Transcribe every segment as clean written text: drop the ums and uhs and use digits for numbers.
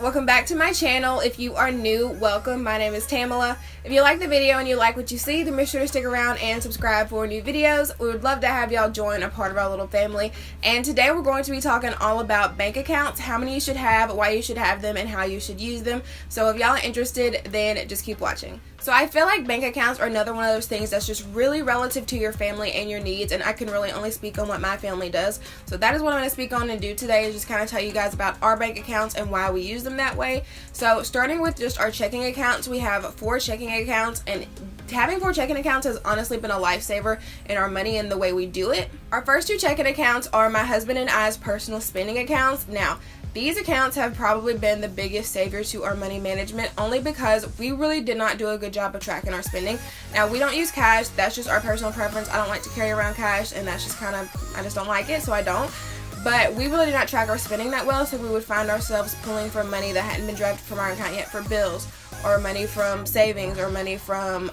welcome back to my channel. If you are new, welcome. My name is Tamala. If you like the video and you like what you see, then make sure to stick around and subscribe for new videos. We would love to have y'all join a part of our little family. And today we're going to be talking all about bank accounts, how many you should have, why you should have them, and how you should use them. So if y'all are interested, then just keep watching. So I feel like bank accounts are another one of those things that's just really relative to your family and your needs, and I can really only speak on what my family does. So that is what I'm going to speak on and do today, is just kind of tell you guys about our bank accounts and why we use them that way. So starting with just our checking accounts, we have 4 checking accounts, and having 4 checking accounts has honestly been a lifesaver in our money and the way we do it. Our first 2 checking accounts are my husband and I's personal spending accounts. Now, these accounts have probably been the biggest savior to our money management, only because we really did not do a good job of tracking our spending. Now, we don't use cash. That's just our personal preference. I don't like to carry around cash, and that's just kind of, I just don't like it, so I don't. But we really did not track our spending that well, so we would find ourselves pulling from money that hadn't been drafted from our account yet for bills, or money from savings, or money from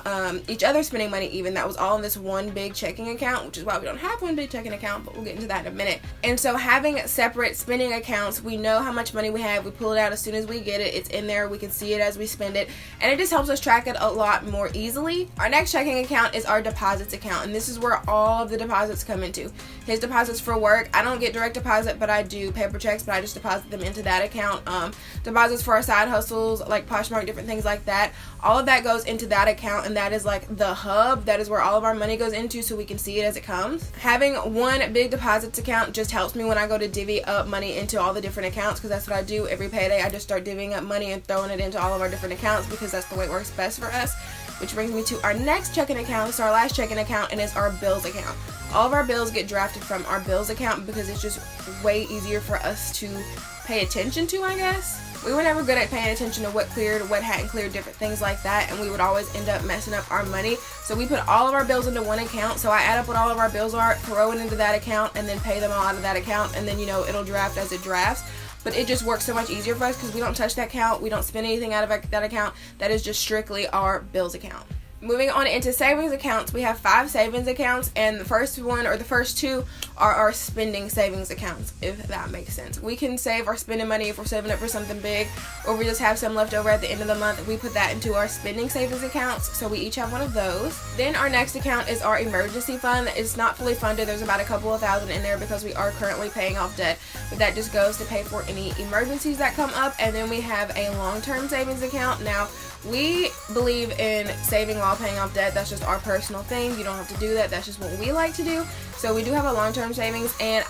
each other spending money even. That was all in this one big checking account, which is why we don't have one big checking account, but we'll get into that in a minute. And so having separate spending accounts, we know how much money we have, we pull it out as soon as we get it, it's in there, we can see it as we spend it, and it just helps us track it a lot more easily. Our next checking account is our deposits account, and this is where all of the deposits come into. His deposits for work, I don't get direct deposit, but I do paper checks, but I just deposit them into that account. Deposits for our side hustles, like Poshmark, different things like that, all of that goes into that account, and that is like the hub. That is where all of our money goes into, so we can see it as it comes. Having one big deposits account just helps me when I go to divvy up money into all the different accounts, because that's what I do every payday. I just start divvying up money and throwing it into all of our different accounts, because that's the way it works best for us. Which brings me to our next checking account. It's our last checking account, and it's our bills account. All of our bills get drafted from our bills account because it's just way easier for us to pay attention to, I guess. We were never good at paying attention to what cleared, what hadn't cleared, different things like that, and we would always end up messing up our money. So we put all of our bills into one account. So I add up what all of our bills are, throw it into that account, and then pay them all out of that account, and then, you know, it'll draft as it drafts. But it just works so much easier for us because we don't touch that account, we don't spend anything out of that account. That is just strictly our bills account. Moving on into savings accounts, we have 5 savings accounts, and the first one, or the first 2, are our spending savings accounts, if that makes sense. We can save our spending money if we're saving up for something big, or we just have some left over at the end of the month. We put that into our spending savings accounts, so we each have one of those. Then our next account is our emergency fund. It's not fully funded. There's about a couple of thousand in there because we are currently paying off debt, but that just goes to pay for any emergencies that come up. And then we have a long-term savings account. Now, we believe in saving while paying off debt. That's just our personal thing. You don't have to do that. That's just what we like to do. So we do have a long-term savings, and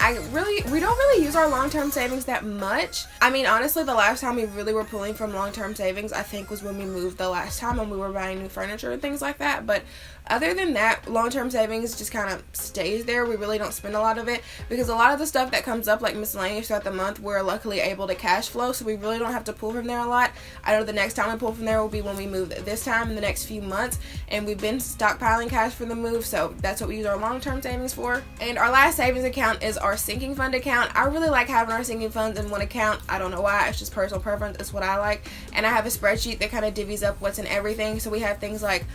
we don't really use our long-term savings that much. I mean, honestly, the last time we really were pulling from long-term savings, I think, was when we moved the last time and we were buying new furniture and things like that. But other than that, long-term savings just kind of stays there. We really don't spend a lot of it because a lot of the stuff that comes up, like miscellaneous throughout the month, we're luckily able to cash flow, so we really don't have to pull from there a lot. I know the next time we pull from there will be when we move this time in the next few months, and we've been stockpiling cash for the move, so that's what we use our long-term savings for. And our last savings account is our sinking fund account. I really like having our sinking funds in one account. I don't know why, it's just personal preference. It's what I like. And I have a spreadsheet that kind of divvies up what's in everything. So we have things like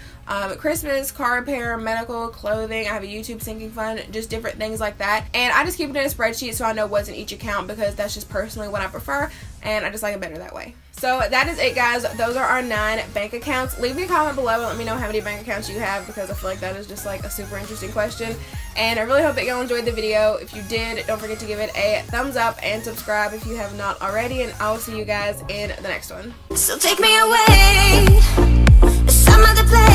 Christmas, car repair, medical, clothing. I have a YouTube sinking fund, just different things like that. And I just keep it in a spreadsheet so I know what's in each account, because that's just personally what I prefer, and I just like it better that way. So that is it, guys. Those are our 9 bank accounts. Leave me a comment below and let me know how many bank accounts you have, because I feel like that is just like a super interesting question. And I really hope that y'all enjoyed the video. If you did, don't forget to give it a thumbs up and subscribe if you have not already, and I will see you guys in the next one. So take me away to some other place.